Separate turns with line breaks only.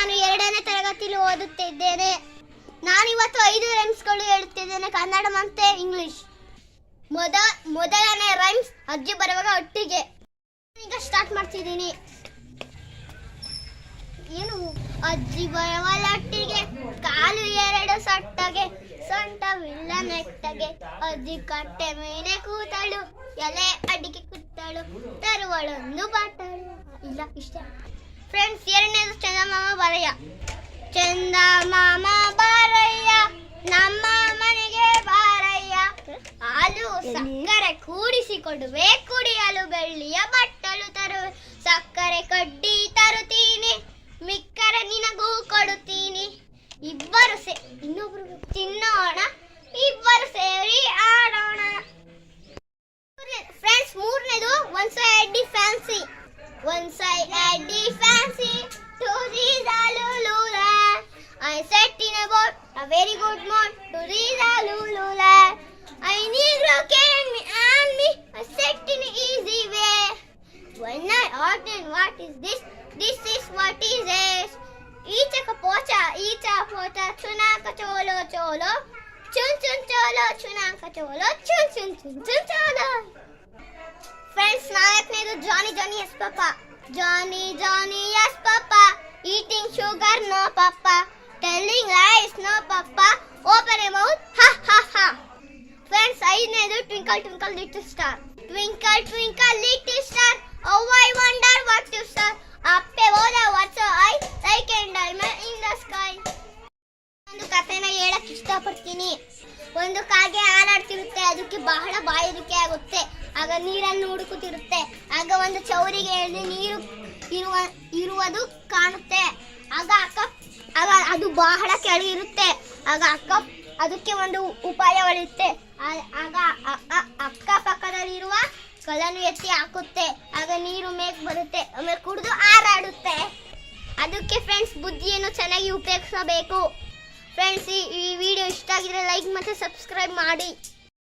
ನಾನು 2ನೇ ತರಗತಿಯಲ್ಲಿ ಓದುತ್ತಿದ್ದೇನೆ. ನಾನಿವತ್ತು 5 ರೈಮ್ಸ್ಗಳು ಹೇಳುತ್ತಿದ್ದೇನೆ, ಕನ್ನಡ ಮತ್ತೆ ಇಂಗ್ಲಿಷ್. ಮೊದಲನೇ ರೈಮ್ಸ್ ಅಜ್ಜಿ ಬರುವಾಗ ಒಟ್ಟಿಗೆ. ಈಗ ಸ್ಟಾರ್ಟ್ ಮಾಡ್ತಿದ್ದೀನಿ. ಏನು? ಅಜ್ಜಿ ಬರುವಲ್ಲೊಟ್ಟಿಗೆ, ಕಾಲು 2 ಸೊಟ್ಟಗೆ, ಸೊಂಟವಿಲ್ಲ ನೆಟ್ಟಗೆ, ಅಜ್ಜಿ ಕಟ್ಟೆ ಮೇಲೆ ಕೂತಳು, ಎಲೆ ಅಡಿಗೆ ಕೂತಳು, ತರುವಳೊಂದು ಬಾಟಲು. ಇಲ್ಲ ಇಷ್ಟ. ಫ್ರೆಂಡ್ಸ್, 2ನೇದು ಚಂದಮಾಮ ಬಾರಯ್ಯ. ಚಂದಮಾಮ ಬಾರಯ್ಯ, ನಮ್ಮ ಮನೆಗೆ ಬಾರಯ್ಯ, ಹಾಲು ಸಕ್ಕರೆ ಕೂಡಿಸಿಕೊಡುವೆ, ಕುಡಿಯಲು ಬೆಳ್ಳಿಯ ಬಟ್ಟಲು ತರುವೆ, ಸಕ್ಕರೆ ಕಡ್ಡಿ ತರುತ್ತೀನಿ, ಮಿಕ್ಕರೆ ನಿನಗೂ ಕೊಡುತ್ತೀನಿ, ಇಬ್ಬರು ಇನ್ನೊಬ್ರು ತಿನ್ನೋಣ, ಇಬ್ಬರು ಸೇರಿ ಆಡೋಣ. ಫ್ರೆಂಡ್ಸ್, 3ನೇದು one side fancy. One side at the fancy, to read a lulula. I set in a boat, a very good mood, to read a lulula. I negro came and me, I set in an easy way. When I asked what is this, this is what is this. Ichaka pocha, chunaka cholo cholo, chun chun cholo, chunaka cholo, chun chun chun chun cholo. Friends, 4ನೇದು Johnny Johnny yes papa. Johnny Johnny yes papa, eating sugar no papa, telling lies no papa, open a mouth ha ha ha. Friends, 5ನೇದು Twinkle Twinkle Little Star. Twinkle Twinkle Little Star, how I wonder what you star, up above the what's so high, like a diamond in the sky. ಒಂದು ಕಥೆನ ಹೇಳಕ್ಕೆ ಇಷ್ಟಪಡ್ತೀನಿ. ಒಂದು ಕಾಗೆ ಹಾರಾಡ್ತಿರುತ್ತೆ, ಅದಕ್ಕೆ ಬಹಳ ಬಾಯಾರಿಕೆ ಆಗುತ್ತೆ. ಆಗ ನೀರನ್ನು ಹುಡುಕುತ್ತಿರುತ್ತೆ. ಆಗ ಒಂದು ಚೌರಿಗೆ ನೀರು ಇರುವುದು ಕಾಣುತ್ತೆ. ಆಗ ಅದು ಬಹಳ ಕೆಳಗಿರುತ್ತೆ. ಆಗ ಅದಕ್ಕೆ ಒಂದು ಉಪಾಯ ಹೊಳೆಯುತ್ತೆ. ಆಗ ಅಕ್ಕಪಕ್ಕದಲ್ಲಿರುವ ಕಲ್ಲನ್ನು ಎತ್ತಿ ಹಾಕುತ್ತೆ. ಆಗ ನೀರು ಮೇಕ್ ಬರುತ್ತೆ. ಆಮೇಲೆ ಕುಡಿದು ಹಾರಾಡುತ್ತೆ. ಅದಕ್ಕೆ ಫ್ರೆಂಡ್ಸ್, ಬುದ್ಧಿಯನ್ನು ಚೆನ್ನಾಗಿ ಉಪಯೋಗಿಸಬೇಕು. ಫ್ರೆಂಡ್ಸ್, ಈ ವಿಡಿಯೋ ಇಷ್ಟ ಆಗಿದ್ರೆ ಲೈಕ್ ಮತ್ತು ಸಬ್ಸ್ಕ್ರೈಬ್ ಮಾಡಿ.